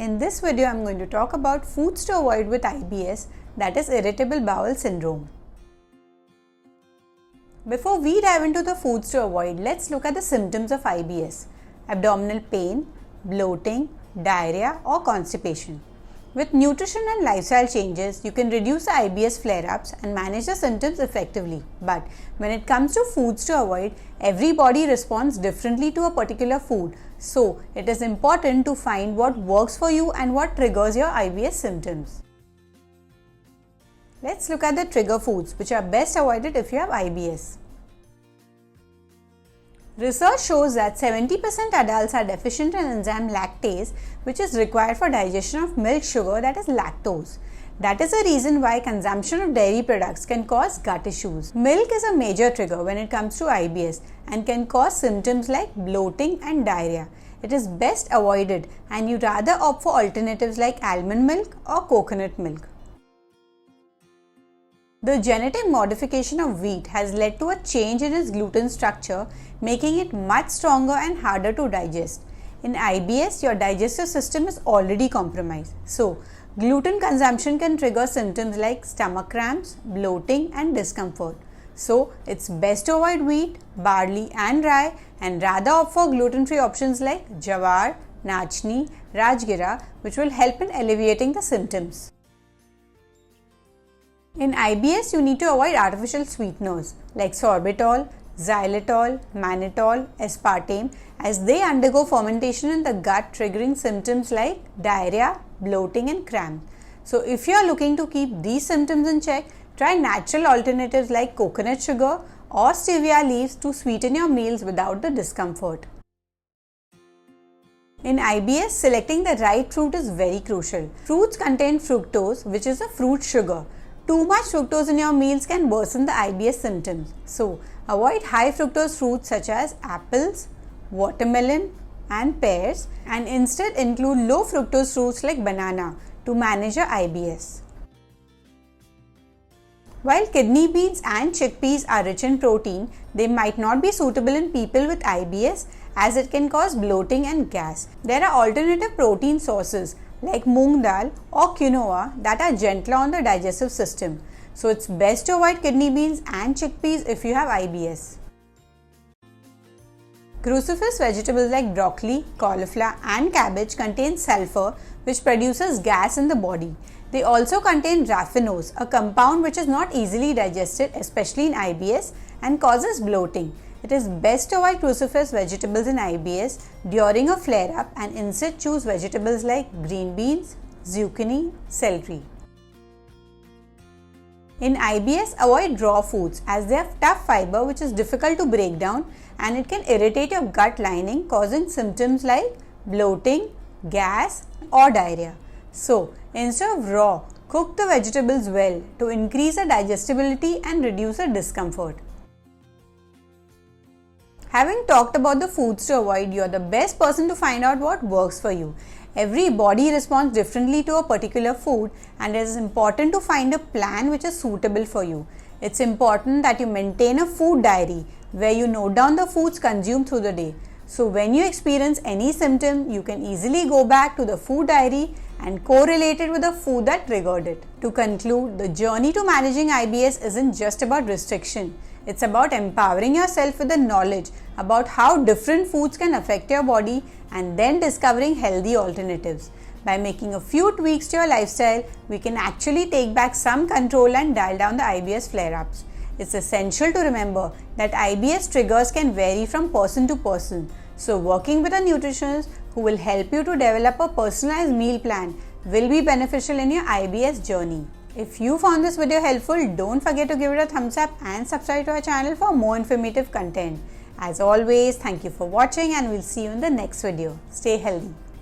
In this video, I am going to talk about foods to avoid with IBS, that is Irritable Bowel Syndrome. Before we dive into the foods to avoid, let's look at the symptoms of IBS: abdominal pain, bloating, diarrhea or constipation. With nutrition and lifestyle changes, you can reduce the IBS flare-ups and manage the symptoms effectively. But when it comes to foods to avoid, every body responds differently to a particular food. So, it is important to find what works for you and what triggers your IBS symptoms. Let's look at the trigger foods which are best avoided if you have IBS. Research shows that 70% adults are deficient in enzyme lactase, which is required for digestion of milk sugar, that is lactose. That is the reason why consumption of dairy products can cause gut issues. Milk is a major trigger when it comes to IBS and can cause symptoms like bloating and diarrhea. It is best avoided and you rather opt for alternatives like almond milk or coconut milk. The genetic modification of wheat has led to a change in its gluten structure, making it much stronger and harder to digest. In IBS, your digestive system is already compromised. So, gluten consumption can trigger symptoms like stomach cramps, bloating and discomfort. So, it's best to avoid wheat, barley and rye and rather opt for gluten-free options like jawar, nachni, rajgira, which will help in alleviating the symptoms. In IBS, you need to avoid artificial sweeteners like sorbitol, xylitol, mannitol, aspartame, as they undergo fermentation in the gut, triggering symptoms like diarrhea, bloating and cramp. So if you are looking to keep these symptoms in check, try natural alternatives like coconut sugar or stevia leaves to sweeten your meals without the discomfort. In IBS, selecting the right fruit is very crucial. Fruits contain fructose, which is a fruit sugar. Too much fructose in your meals can worsen the IBS symptoms. So, avoid high fructose fruits such as apples, watermelon and pears, and instead include low fructose fruits like banana to manage your IBS. While kidney beans and chickpeas are rich in protein, they might not be suitable in people with IBS as it can cause bloating and gas. There are alternative protein sources like moong dal or quinoa that are gentler on the digestive system. So it's best to avoid kidney beans and chickpeas if you have IBS. Cruciferous vegetables like broccoli, cauliflower and cabbage contain sulfur, which produces gas in the body. They also contain raffinose, a compound which is not easily digested, especially in IBS, and causes bloating. It is best to avoid cruciferous vegetables in IBS during a flare-up and instead choose vegetables like green beans, zucchini, celery. In IBS, avoid raw foods as they have tough fiber which is difficult to break down and it can irritate your gut lining, causing symptoms like bloating, gas or diarrhea. So, instead of raw, cook the vegetables well to increase the digestibility and reduce the discomfort. Having talked about the foods to avoid, you are the best person to find out what works for you. Every body responds differently to a particular food and it is important to find a plan which is suitable for you. It's important that you maintain a food diary where you note down the foods consumed through the day. So when you experience any symptom, you can easily go back to the food diary and correlate it with the food that triggered it. To conclude, the journey to managing IBS isn't just about restriction. It's about empowering yourself with the knowledge about how different foods can affect your body and then discovering healthy alternatives. By making a few tweaks to your lifestyle, we can actually take back some control and dial down the IBS flare-ups. It's essential to remember that IBS triggers can vary from person to person. So working with a nutritionist who will help you to develop a personalized meal plan will be beneficial in your IBS journey. If you found this video helpful, don't forget to give it a thumbs up and subscribe to our channel for more informative content. As always, thank you for watching and we'll see you in the next video. Stay healthy.